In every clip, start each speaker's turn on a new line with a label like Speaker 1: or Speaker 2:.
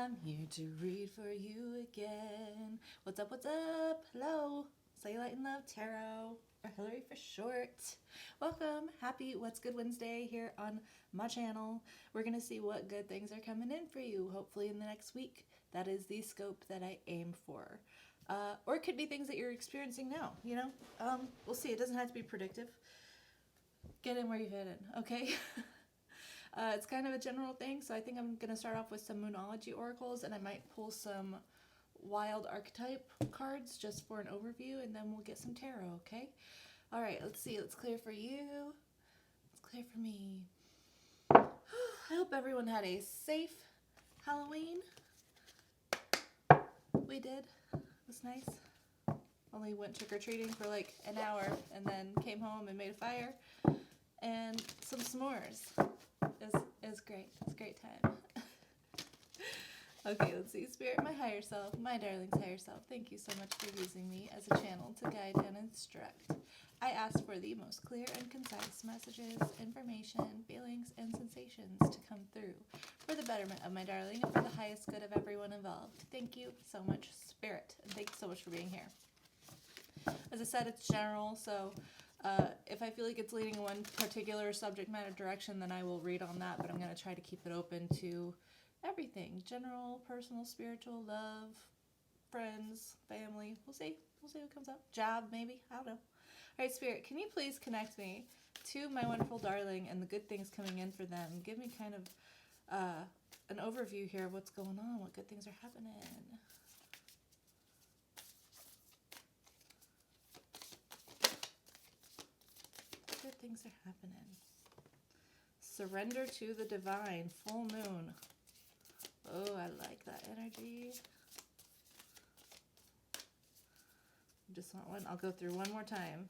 Speaker 1: I'm here to read for you again. What's up, what's up? Hello, Say Light and Love Tarot, or Hillary for short. Welcome, happy What's Good Wednesday here on my channel. We're going to see what good things are coming in for you, hopefully in the next week. That is the scope that I aim for. Or it could be things that you're experiencing now, you know? We'll see, it doesn't have to be predictive. Get in where you fit in, okay? It's kind of a general thing, so I think I'm going to start off with some Moonology oracles, and I might pull some wild archetype cards just for an overview, and then we'll get some tarot, okay? All right, let's see. Let's clear for you. Let's clear for me. I hope everyone had a safe Halloween. We did. It was nice. Only went trick-or-treating for like an hour, and then came home and made a fire and some s'mores. It was great. It was a great time. Okay, let's see. Spirit, my higher self, my darling's higher self, thank you so much for using me as a channel to guide and instruct. I ask for the most clear and concise messages, information, feelings, and sensations to come through for the betterment of my darling and for the highest good of everyone involved. Thank you so much, Spirit, and thank you so much for being here. As I said, it's general, so if I feel like it's leading in one particular subject matter direction, then I will read on that, but I'm going to try to keep it open to everything. General, personal, spiritual, love, friends, family. We'll see. We'll see what comes up. Job, maybe. I don't know. All right, Spirit, can you please connect me to my wonderful darling and the good things coming in for them? Give me kind of an overview here of what's going on, what good things are happening. Good things are happening. Surrender to the divine. Full moon. Oh, I like that energy. Just want one. I'll go through one more time.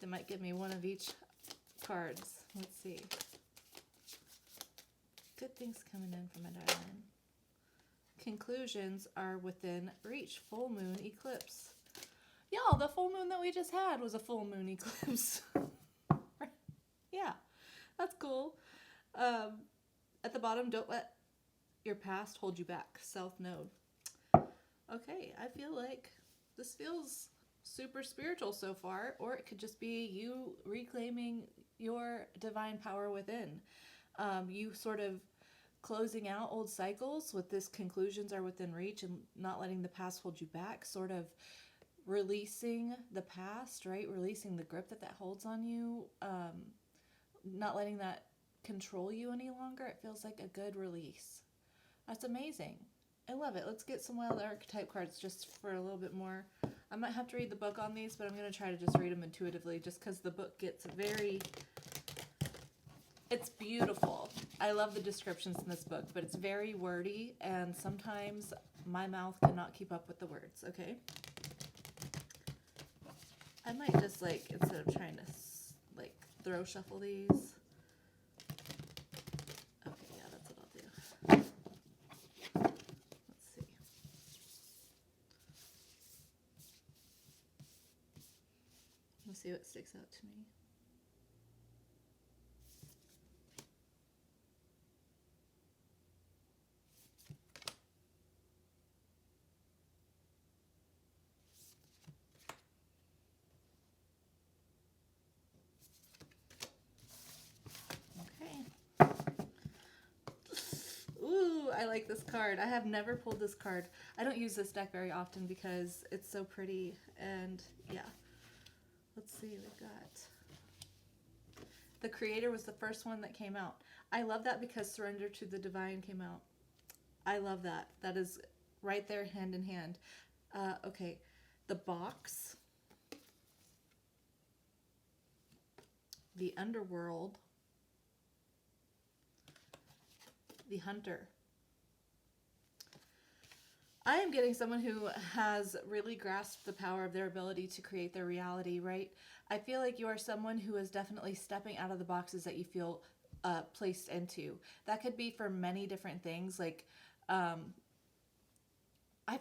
Speaker 1: They might give me one of each cards. Let's see. Good things coming in from my darling. Conclusions are within reach. Full moon eclipse. Y'all, the full moon that we just had was a full moon eclipse. Yeah, that's cool. At the bottom, don't let your past hold you back. Self-know. Okay, I feel like this feels super spiritual so far, or it could just be you reclaiming your divine power within. You sort of closing out old cycles with this conclusions are within reach and not letting the past hold you back, sort of releasing the past, right? Releasing the grip that holds on you, not letting that control you any longer. It feels like a good release. That's amazing. I love it. Let's get some wild archetype cards just for a little bit more. I might have to read the book on these, but I'm going to try to just read them intuitively just because the book gets very... It's beautiful. I love the descriptions in this book, but it's very wordy, and sometimes my mouth cannot keep up with the words, okay? I might just, like, instead of trying to, like, throw shuffle these. Okay, yeah, that's what I'll do. Let's see. Let's see what sticks out to me. I like this card. I have never pulled this card. I don't use this deck very often because it's so pretty, and yeah. Let's see, we've got the Creator was the first one that came out. I love that because Surrender to the Divine came out. I love that. That is right there hand in hand. Okay, the Box, the Underworld, the Hunter. I am getting someone who has really grasped the power of their ability to create their reality, right? I feel like you are someone who is definitely stepping out of the boxes that you feel placed into. That could be for many different things. Like, I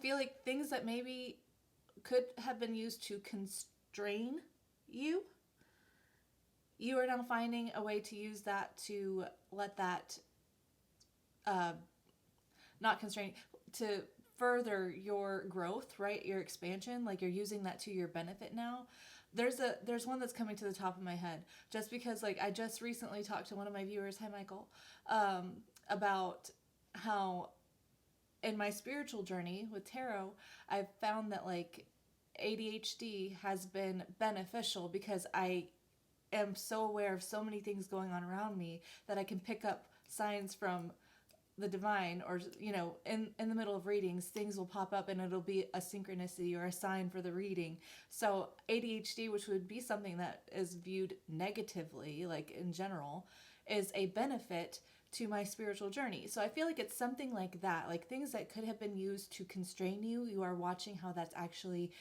Speaker 1: feel like things that maybe could have been used to constrain you, you are now finding a way to use that to let that not constraining, to further your growth, right? Your expansion, like you're using that to your benefit now. There's one that's coming to the top of my head just because like I just recently talked to one of my viewers, hi Michael, about how in my spiritual journey with tarot, I've found that like ADHD has been beneficial because I am so aware of so many things going on around me that I can pick up signs from the divine, or in the middle of readings things will pop up and it'll be a synchronicity or a sign for the reading. So ADHD, which would be something that is viewed negatively like in general, is a benefit to my spiritual journey. So I feel like it's something like that, like things that could have been used to constrain you, you are watching how that's actually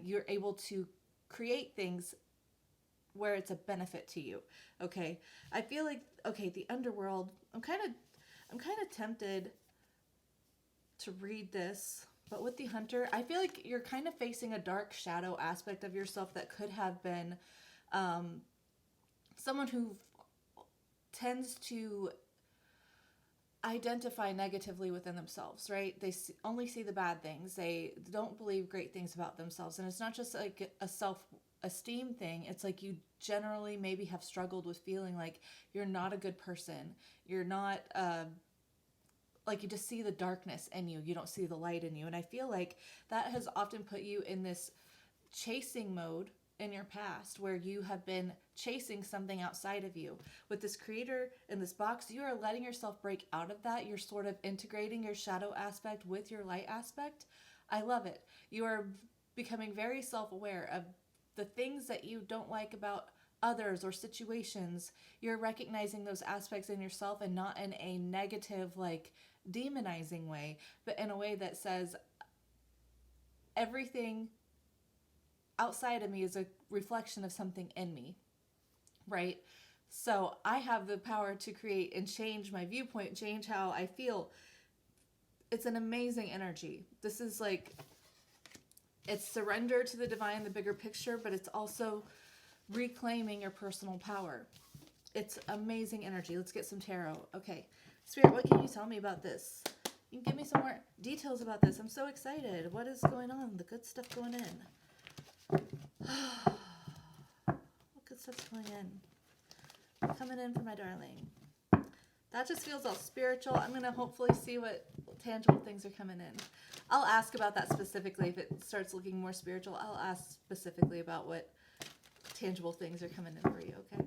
Speaker 1: you're able to create things where it's a benefit to you. Okay, I feel like, okay, the underworld, I'm kind of tempted to read this, but with the hunter, I feel like you're kind of facing a dark shadow aspect of yourself that could have been someone who tends to identify negatively within themselves, right? They only see the bad things. They don't believe great things about themselves. And it's not just like a self-esteem thing. It's like you generally maybe have struggled with feeling like you're not a good person. You're not, like you just see the darkness in you. You don't see the light in you. And I feel like that has often put you in this chasing mode in your past where you have been chasing something outside of you. With this creator in this box, you are letting yourself break out of that. You're sort of integrating your shadow aspect with your light aspect. I love it. You are becoming very self-aware of the things that you don't like about others or situations. You're recognizing those aspects in yourself, and not in a negative, like demonizing way, but in a way that says everything outside of me is a reflection of something in me, right? So I have the power to create and change my viewpoint, change how I feel. It's an amazing energy. This is like, it's surrender to the divine, the bigger picture, but it's also reclaiming your personal power. It's amazing energy. Let's get some tarot. Okay, Spirit, what can you tell me about this? You can give me some more details about this. I'm so excited. What is going on? The good stuff going in. What good stuff's going in? Coming in for my darling. That just feels all spiritual. I'm going to hopefully see what tangible things are coming in. I'll ask about that specifically. If it starts looking more spiritual, I'll ask specifically about what tangible things are coming in for you, okay?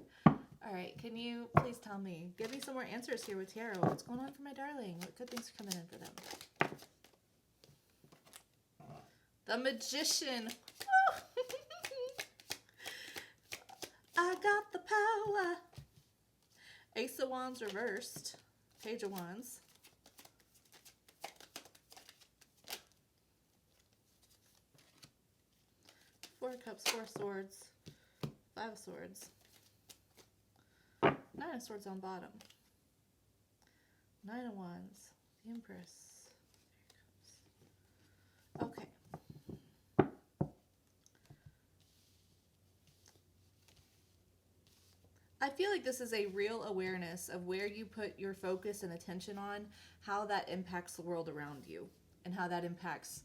Speaker 1: All right, can you please tell me, give me some more answers here with tarot. What's going on for my darling? What good things are coming in for them? The Magician. I got the power. Ace of Wands reversed. Page of Wands. Four of Cups, Four of Swords, Five of Swords. Nine of Swords on bottom. Nine of Wands. The Empress. Okay. I feel like this is a real awareness of where you put your focus and attention on, how that impacts the world around you, and how that impacts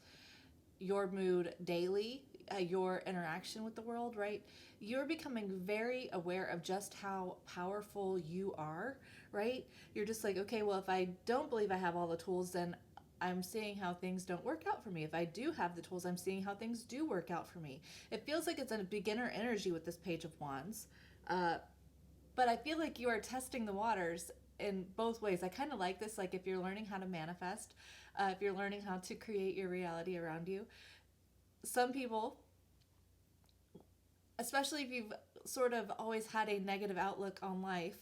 Speaker 1: your mood daily, your interaction with the world, right? You're becoming very aware of just how powerful you are, right? You're just like, okay, well, if I don't believe I have all the tools, then I'm seeing how things don't work out for me. If I do have the tools, I'm seeing how things do work out for me. It feels like it's a beginner energy with this Page of Wands. But I feel like you are testing the waters in both ways. I kind of like this, like if you're learning how to manifest, if you're learning how to create your reality around you. Some people, especially if you've sort of always had a negative outlook on life,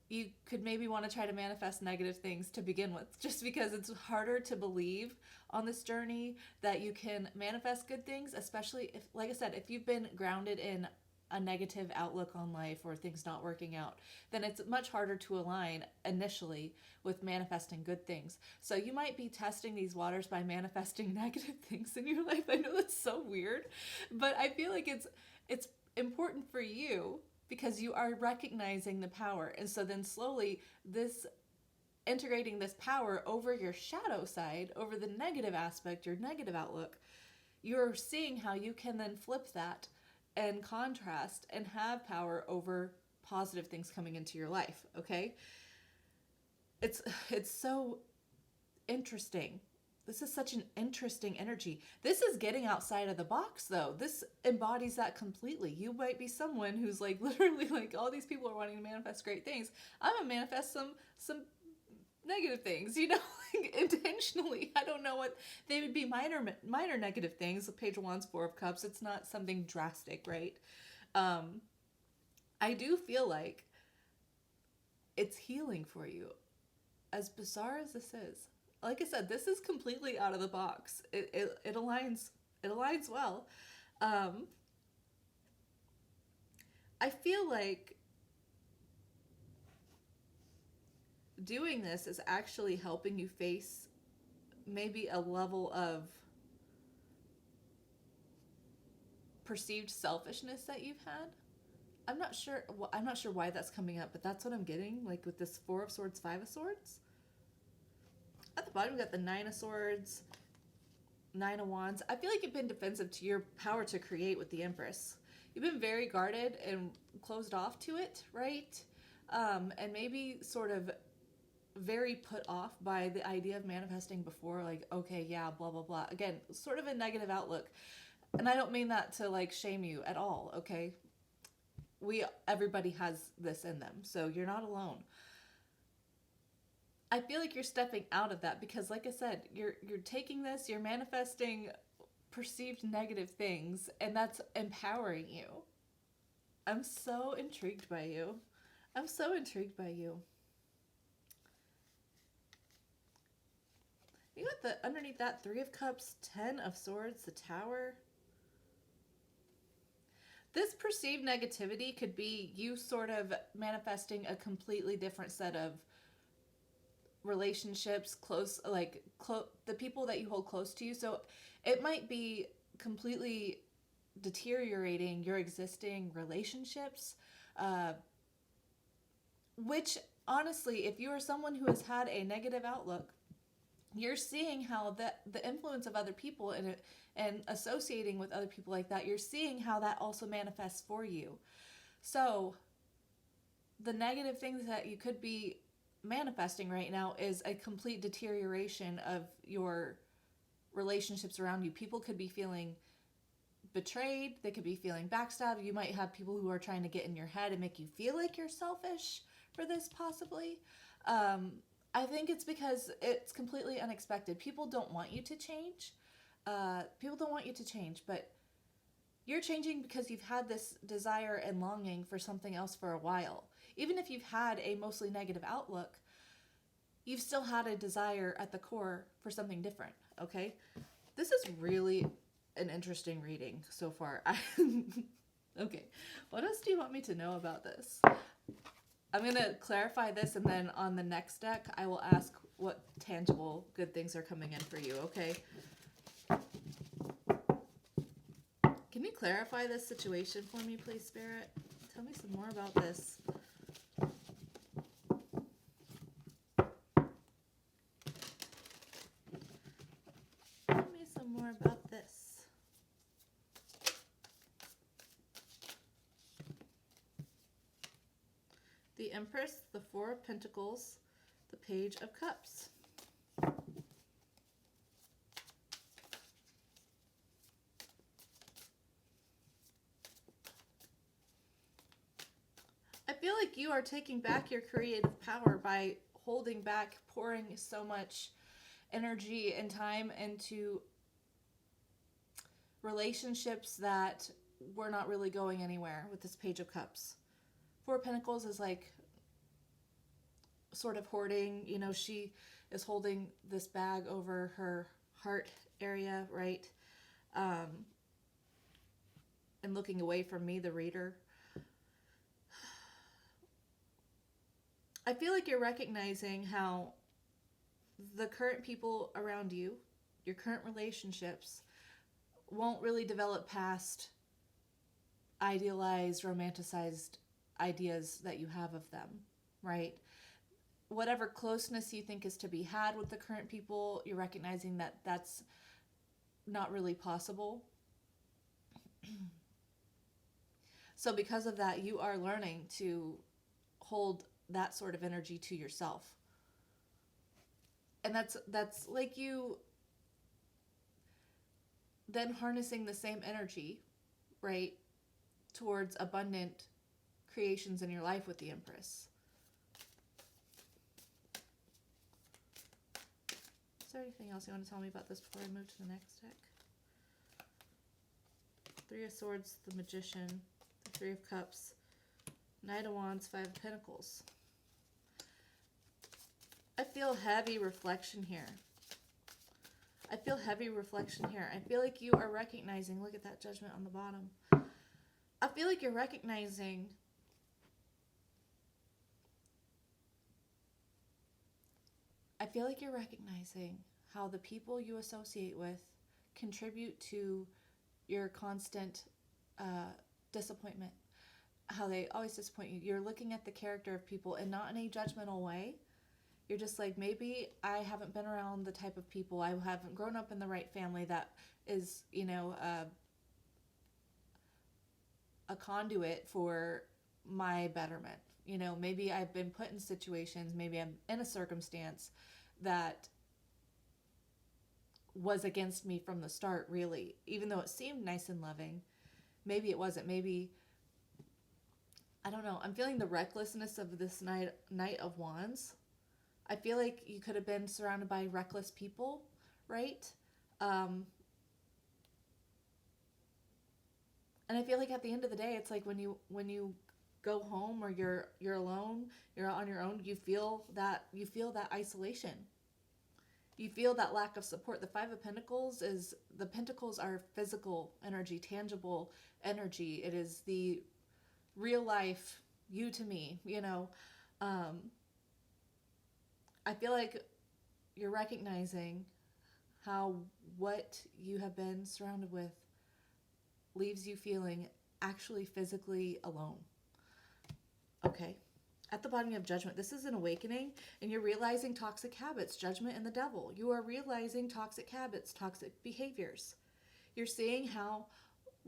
Speaker 1: you could maybe want to try to manifest negative things to begin with, just because it's harder to believe on this journey that you can manifest good things, especially if, like I said, if you've been grounded in a negative outlook on life or things not working out, then it's much harder to align initially with manifesting good things. So you might be testing these waters by manifesting negative things in your life. I know that's so weird, but I feel like it's important for you because you are recognizing the power. And so then slowly this integrating this power over your shadow side, over the negative aspect, your negative outlook, you're seeing how you can then flip that and contrast and have power over positive things coming into your life, okay? It's so interesting. This is such an interesting energy. This is getting outside of the box, though. This embodies that completely. You might be someone who's like literally like, all these people are wanting to manifest great things. I'm gonna manifest some negative things, you know, like intentionally. I don't know what they would be. Minor negative things. The Page of Wands, Four of Cups. It's not something drastic, right? I do feel like it's healing for you, as bizarre as this is. Like I said, this is completely out of the box. It aligns well. I feel like doing this is actually helping you face maybe a level of perceived selfishness that you've had. I'm not sure why that's coming up, but that's what I'm getting, like with this Four of Swords, Five of Swords. At the bottom, we got the Nine of Swords, Nine of Wands. I feel like you've been defensive to your power to create with the Empress. You've been very guarded and closed off to it, right? And maybe sort of very put off by the idea of manifesting before, like, okay, yeah, blah, blah, blah. Again, sort of a negative outlook. And I don't mean that to like shame you at all, okay? Everybody has this in them, so you're not alone. I feel like you're stepping out of that because, like I said, you're taking this, you're manifesting perceived negative things, and that's empowering you. I'm so intrigued by you. I'm so intrigued by you. You got underneath that Three of Cups, Ten of Swords, the Tower. This perceived negativity could be you sort of manifesting a completely different set of relationships, the people that you hold close to you. So it might be completely deteriorating your existing relationships, which honestly, if you are someone who has had a negative outlook, you're seeing how the influence of other people and associating with other people like that, you're seeing how that also manifests for you. So the negative things that you could be manifesting right now is a complete deterioration of your relationships around you. People could be feeling betrayed. They could be feeling backstabbed. You might have people who are trying to get in your head and make you feel like you're selfish for this, possibly. I think it's because it's completely unexpected. People don't want you to change. But you're changing because you've had this desire and longing for something else for a while. Even if you've had a mostly negative outlook, you've still had a desire at the core for something different, okay? This is really an interesting reading so far. Okay, what else do you want me to know about this? I'm going to clarify this, and then on the next deck, I will ask what tangible good things are coming in for you, okay? Can you clarify this situation for me, please, Spirit? Tell me some more about this. Tell me some more about this. The Empress, the Four of Pentacles, the Page of Cups. I feel like you are taking back your creative power by holding back, pouring so much energy and time into relationships that were not really going anywhere with this Page of Cups. Four of Pentacles is like sort of hoarding. You know, she is holding this bag over her heart area, right? And looking away from me, the reader. I feel like you're recognizing how the current people around you, your current relationships, won't really develop past idealized, romanticized ideas that you have of them, right? whatever closeness you think is to be had with the current people, you're recognizing that that's not really possible. So because of that, you are learning to hold that sort of energy to yourself. And that's like you then harnessing the same energy, right, towards abundant creations in your life with the Empress. Is there anything else you want to tell me about this before I move to the next deck? Three of Swords, the Magician, the Three of Cups, Knight of Wands, Five of Pentacles. I feel heavy reflection here. I feel heavy reflection here. I feel like you are recognizing, look at that Judgment on the bottom. I feel like you're recognizing how the people you associate with contribute to your constant disappointment. How they always disappoint you. You're looking at the character of people and not in a judgmental way. You're just like, maybe I haven't been around the type of people, I haven't grown up in the right family that is, a conduit for my betterment. Maybe I've been put in situations, maybe I'm in a circumstance that was against me from the start, really. Even though it seemed nice and loving, maybe it wasn't. Maybe, I don't know. I'm feeling the recklessness of this Knight of Wands. I feel like you could have been surrounded by reckless people, right? And I feel like at the end of the day, it's like when you go home or you're alone, you're on your own, you feel that isolation. You feel that lack of support. The Five of Pentacles the pentacles are physical energy, tangible energy. It is the real life, you to me, I feel like you're recognizing how what you have been surrounded with leaves you feeling actually physically alone. Okay. At the bottom of Judgment, this is an awakening, and you're realizing toxic habits, Judgment and the Devil. You are realizing toxic habits, toxic behaviors. You're seeing how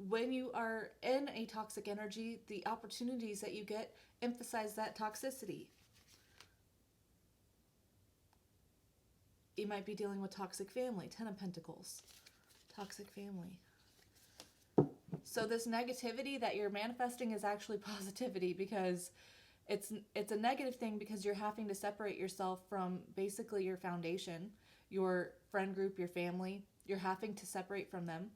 Speaker 1: when you are in a toxic energy, the opportunities that you get emphasize that toxicity. You might be dealing with toxic family, Ten of Pentacles, toxic family. So this negativity that you're manifesting is actually positivity, because it's a negative thing because you're having to separate yourself from basically your foundation, your friend group, your family. You're having to separate from them.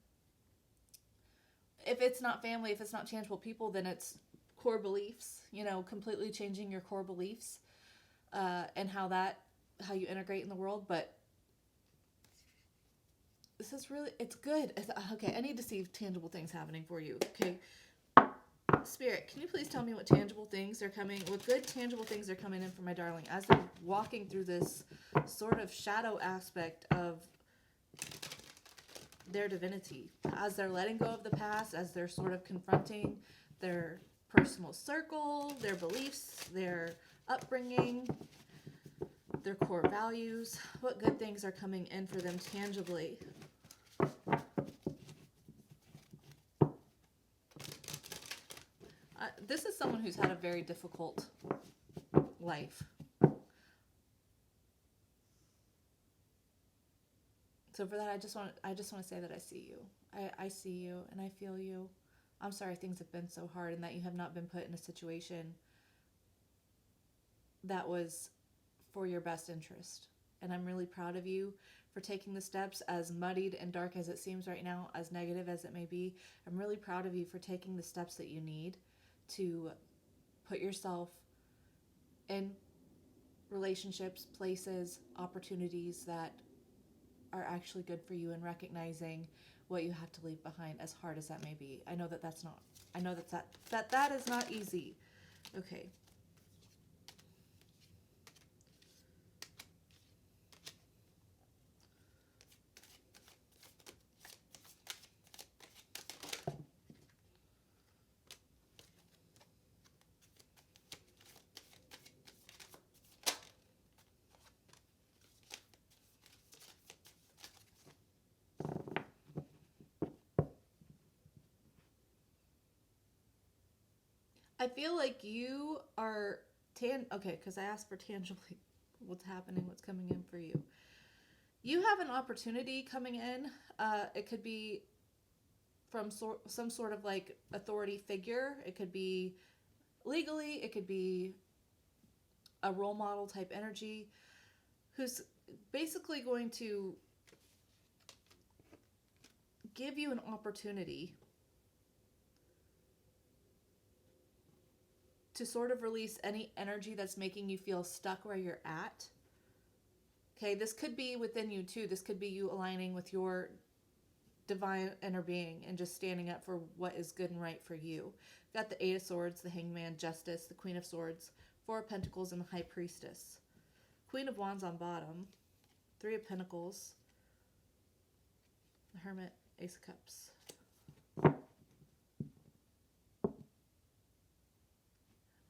Speaker 1: If it's not family, if it's not tangible people, then it's core beliefs, completely changing your core beliefs and how you integrate in the world. But this is really, it's good. Okay, I need to see tangible things happening for you. Okay, Spirit, can you please tell me what tangible things are coming, what good tangible things are coming in for my darling as they're walking through this sort of shadow aspect of their divinity, as they're letting go of the past, as they're sort of confronting their personal circle, their beliefs, their upbringing, their core values. What good things are coming in for them tangibly? This is someone who's had a very difficult life. So for that, I just want to say that I see you. I see you and I feel you. I'm sorry things have been so hard and that you have not been put in a situation that was for your best interest. And I'm really proud of you for taking the steps, as muddied and dark as it seems right now, as negative as it may be. I'm really proud of you for taking the steps that you need to put yourself in relationships, places, opportunities that are actually good for you, and recognizing what you have to leave behind, as hard as that may be. I know that that is not easy. Okay. I feel like you are okay, because I asked for tangibly what's happening, what's coming in for you. You have an opportunity coming in. It could be from some sort of like authority figure. It could be legally. It could be a role model type energy who's basically going to give you an opportunity to sort of release any energy that's making you feel stuck where you're at. Okay, this could be within you too. This could be you aligning with your divine inner being and just standing up for what is good and right for you. Got the Eight of Swords, the Hangman, Justice, the Queen of Swords, Four of Pentacles, and the High Priestess. Queen of Wands on bottom, Three of Pentacles, the Hermit, Ace of Cups.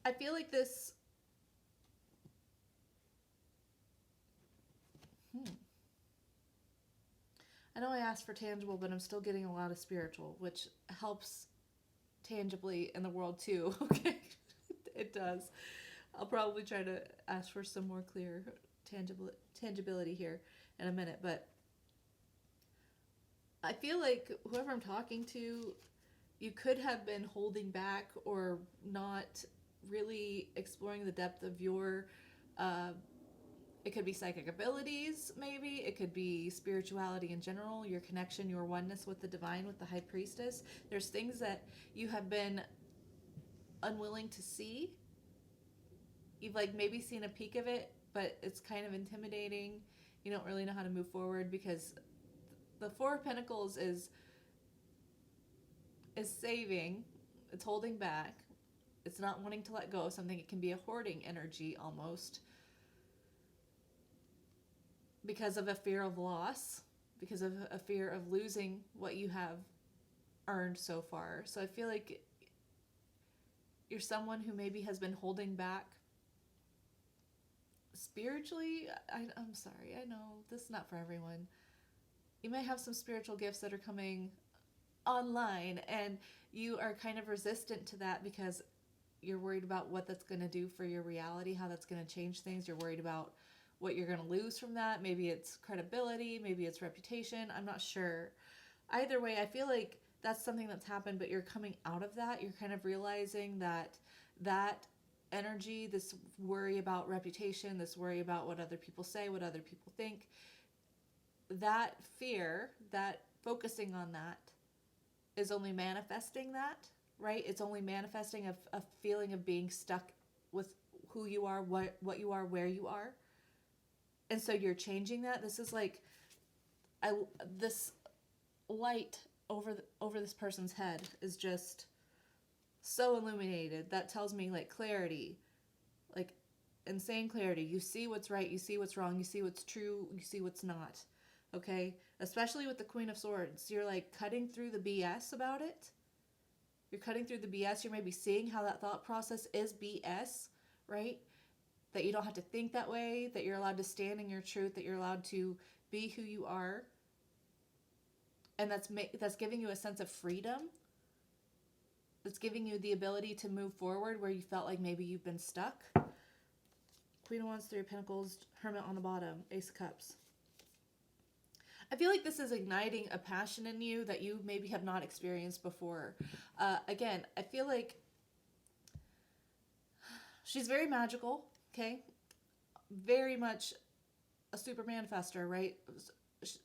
Speaker 1: I feel like this... I know I asked for tangible, but I'm still getting a lot of spiritual, which helps tangibly in the world too. Okay, it does. I'll probably try to ask for some more clear tangibility here in a minute, but I feel like whoever I'm talking to, you could have been holding back or not really exploring the depth of your it could be psychic abilities, maybe. It could be spirituality in general, your connection, your oneness with the divine, with the High Priestess. There's things that you have been unwilling to see. You've like maybe seen a peek of it, but it's kind of intimidating. You don't really know how to move forward because the Four of Pentacles is saving. It's holding back. It's not wanting to let go of something. It can be a hoarding energy almost, because of a fear of loss, because of a fear of losing what you have earned so far. So I feel like you're someone who maybe has been holding back spiritually. I'm sorry, I know this is not for everyone. You may have some spiritual gifts that are coming online and you are kind of resistant to that because you're worried about what that's going to do for your reality, how that's going to change things. You're worried about what you're going to lose from that. Maybe it's credibility, maybe it's reputation. I'm not sure. Either way, I feel like that's something that's happened, but you're coming out of that. You're kind of realizing that that energy, this worry about reputation, this worry about what other people say, what other people think, that fear, that focusing on that is only manifesting that, right? It's only manifesting a feeling of being stuck with who you are, what you are, where you are. And so you're changing that. This is like this light over this person's head is just so illuminated. That tells me like clarity, like insane clarity. You see what's right, you see what's wrong, you see what's true, you see what's not. Okay? Especially with the Queen of Swords. You're like cutting through the BS about it. You're cutting through the BS. You're maybe seeing how that thought process is BS, right? That you don't have to think that way, that you're allowed to stand in your truth, that you're allowed to be who you are. And that's giving you a sense of freedom. That's giving you the ability to move forward where you felt like maybe you've been stuck. Queen of Wands, Three of Pentacles, Hermit on the bottom, Ace of Cups. I feel like this is igniting a passion in you that you maybe have not experienced before. Again, I feel like she's very magical. Okay, very much a super manifestor, right?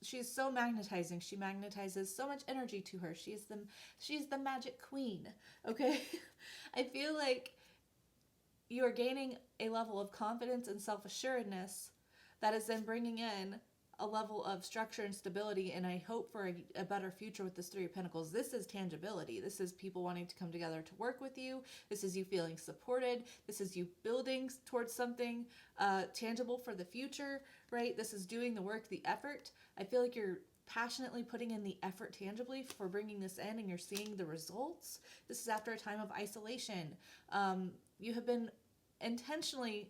Speaker 1: She's so magnetizing. She magnetizes so much energy to her. She's the magic queen. Okay, I feel like you are gaining a level of confidence and self-assuredness that is then bringing in a level of structure and stability, and I hope for a better future with this Three of Pentacles. This is tangibility. This is people wanting to come together to work with you. This is you feeling supported. This is you building towards something tangible for the future, right? This is doing the work, the effort. I feel like you're passionately putting in the effort tangibly for bringing this in, and you're seeing the results. This is after a time of isolation. You have been intentionally,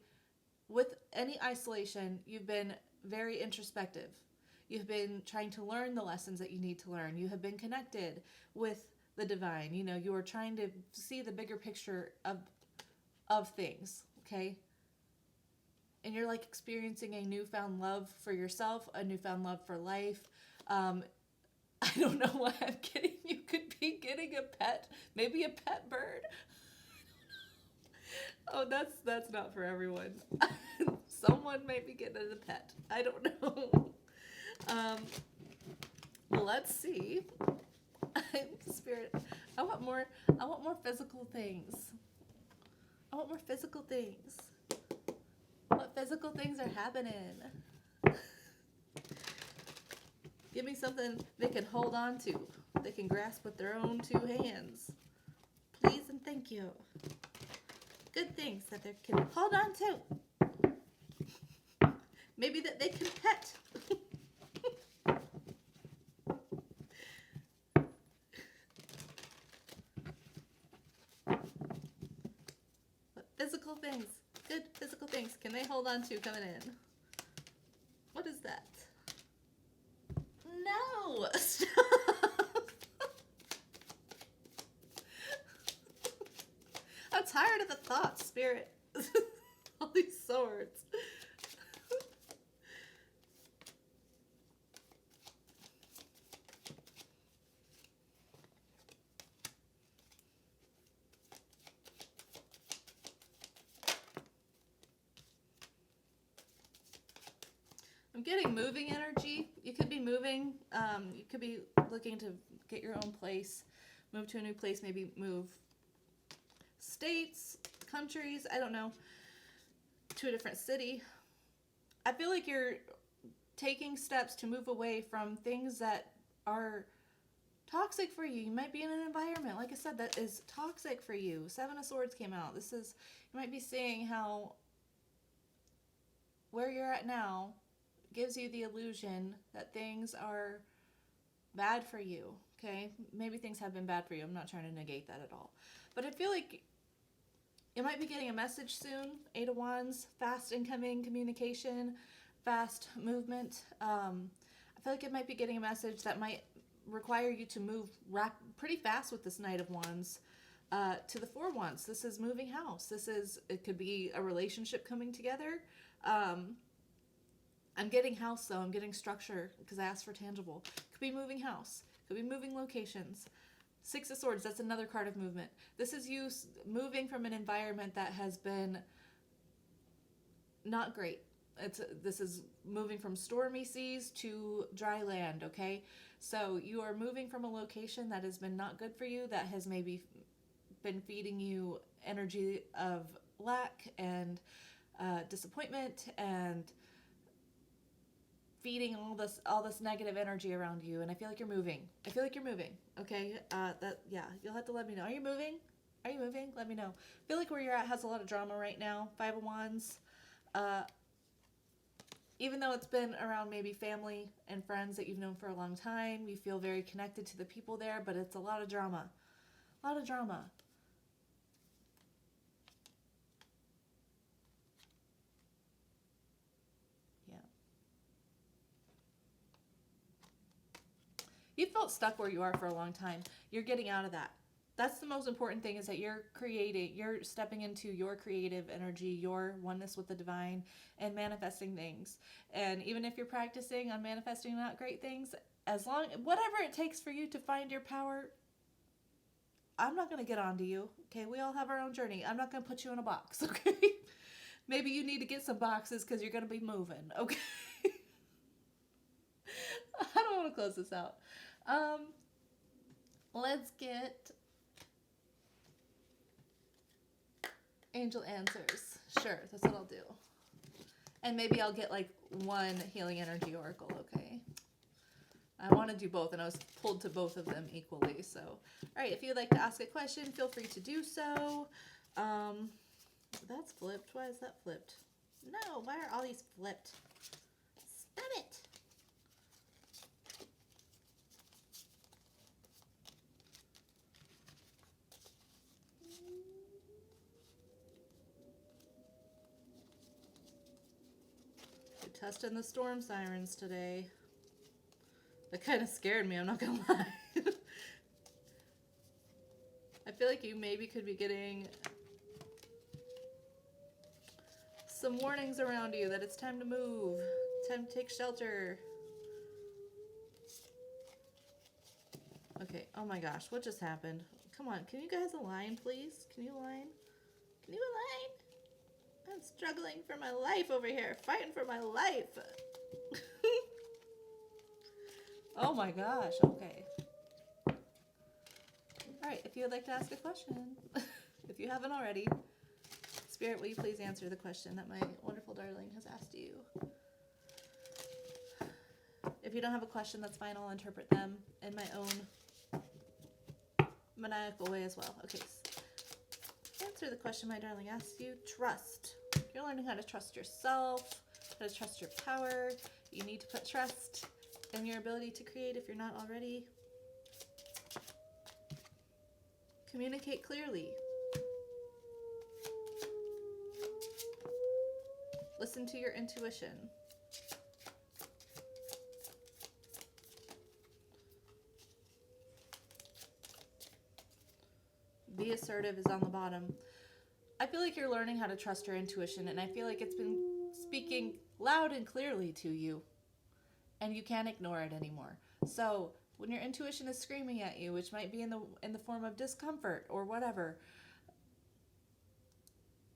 Speaker 1: with any isolation, you've been very introspective. You've been trying to learn the lessons that you need to learn. You have been connected with the divine. You know, you are trying to see the bigger picture of things, okay? And you're like experiencing a newfound love for yourself, a newfound love for life. I don't know what I'm getting. You could be getting a pet, maybe a pet bird. Oh, that's not for everyone. Someone may be getting a pet. I don't know. Let's see. Spirit, I want more physical things. I want more physical things. What physical things are happening? Give me something they can hold on to. They can grasp with their own two hands. Please and thank you. Good things that they can hold on to. Maybe that they can pet. But physical things. Good physical things. Can they hold on to coming in? What is that? No! Stop! I'm tired of the thoughts, Spirit. All these swords. I'm getting moving energy. You could be moving. You could be looking to get your own place, move to a new place, maybe move states, countries, I don't know, to a different city. I feel like you're taking steps to move away from things that are toxic for you. You might be in an environment, like I said, that is toxic for you. Seven of Swords came out. This is, you might be seeing how where you're at now gives you the illusion that things are bad for you, okay? Maybe things have been bad for you. I'm not trying to negate that at all. But I feel like you might be getting a message soon. Eight of Wands, fast incoming communication, fast movement. I feel like it might be getting a message that might require you to move pretty fast with this Knight of Wands to the Four Wands. This is moving house. It could be a relationship coming together. I'm getting house though. I'm getting structure because I asked for tangible. Could be moving house. Could be moving locations. Six of Swords, that's another card of movement. This is you moving from an environment that has been not great. This is moving from stormy seas to dry land, okay? So you are moving from a location that has been not good for you, that has maybe been feeding you energy of lack and disappointment and feeding all this negative energy around you. And I feel like you're moving. Okay? You'll have to let me know. Are you moving? Let me know. I feel like where you're at has a lot of drama right now. Five of Wands. Even though it's been around maybe family and friends that you've known for a long time, you feel very connected to the people there, but it's a lot of drama. You felt stuck where you are for a long time. You're getting out of that. That's the most important thing, is that you're stepping into your creative energy, your oneness with the divine, and manifesting things. And even if you're practicing on manifesting not great things, whatever it takes for you to find your power, I'm not going to get onto you. Okay, we all have our own journey. I'm not going to put you in a box, okay? Maybe you need to get some boxes because you're going to be moving, okay? I don't want to close this out. Let's get angel answers. Sure, that's what I'll do. And maybe I'll get like one healing energy oracle, okay? I want to do both, and I was pulled to both of them equally. So, all right, if you'd like to ask a question, feel free to do so. That's flipped. Why is that flipped? No, why are all these flipped? Stop it. You're testing the storm sirens today. That kind of scared me, I'm not gonna lie. feel like you maybe could be getting some warnings around you that it's time to move, time to take shelter. Okay, oh my gosh, what just happened? Come on, can you guys align, please? Can you align? Can you align? I'm struggling for my life over here, fighting for my life. Oh my gosh, okay. Alright, if you would like to ask a question, if you haven't already, Spirit, will you please answer the question that my wonderful darling has asked you? If you don't have a question, that's fine. I'll interpret them in my own maniacal way as well. Okay. Answer the question my darling asked you. Trust. You're learning how to trust yourself, how to trust your power. You need to put trust in your ability to create if you're not already. Communicate clearly. Listen to your intuition. Be assertive is on the bottom. I feel like you're learning how to trust your intuition, and I feel like it's been speaking loud and clearly to you, and you can't ignore it anymore. So when your intuition is screaming at you, which might be in the form of discomfort or whatever,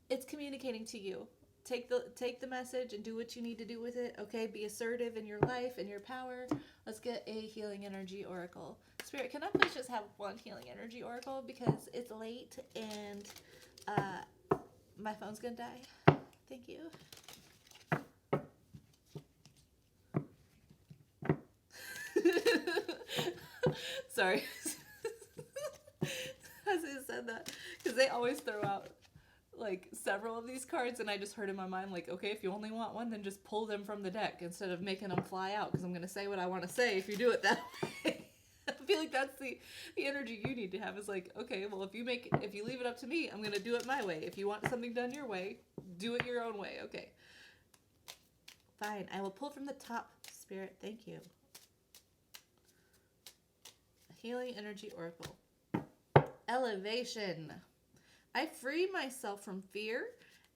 Speaker 1: it's communicating to you. Take the message and do what you need to do with it. Okay, be assertive in your life and your power. Let's get a healing energy oracle. Spirit, can I please just have one healing energy oracle because it's late and my phone's gonna die. Thank you. Sorry. As I said that, because they always throw out like several of these cards, and I just heard in my mind like, okay, if you only want one, then just pull them from the deck instead of making them fly out, because I'm gonna say what I want to say if you do it that way. I feel like that's the energy you need to have, is like, okay, well, if you leave it up to me, I'm gonna do it my way. If you want something done your way, do it your own way. Okay, fine, I will pull from the top. Spirit, thank you. Healing energy oracle. Elevation. I free myself from fear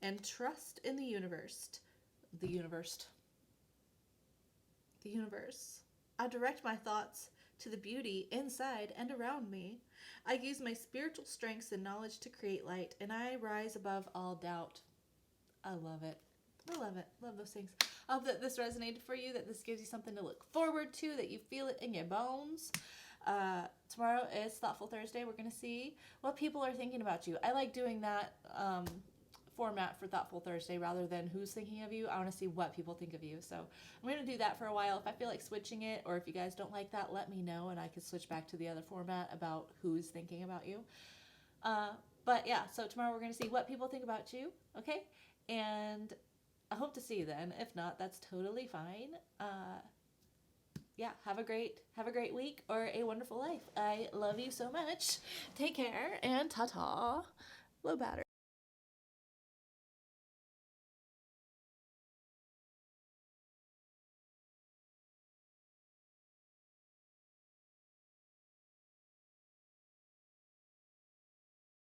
Speaker 1: and trust in the universe. The universe. I direct my thoughts to the beauty inside and around me. I use my spiritual strengths and knowledge to create light, and I rise above all doubt. I love it. I love it. Love those things. I hope that this resonated for you, that this gives you something to look forward to, that you feel it in your bones. Tomorrow is Thoughtful Thursday. We're going to see what people are thinking about you. I like doing that format for Thoughtful Thursday rather than who's thinking of you. I want to see what people think of you. So I'm going to do that for a while. If I feel like switching it, or if you guys don't like that, let me know and I can switch back to the other format about who's thinking about you. But yeah, so tomorrow we're going to see what people think about you. Okay. And I hope to see you then. If not, that's totally fine. Yeah, have a great week or a wonderful life. I love you so much. Take care and ta-ta. Low battery.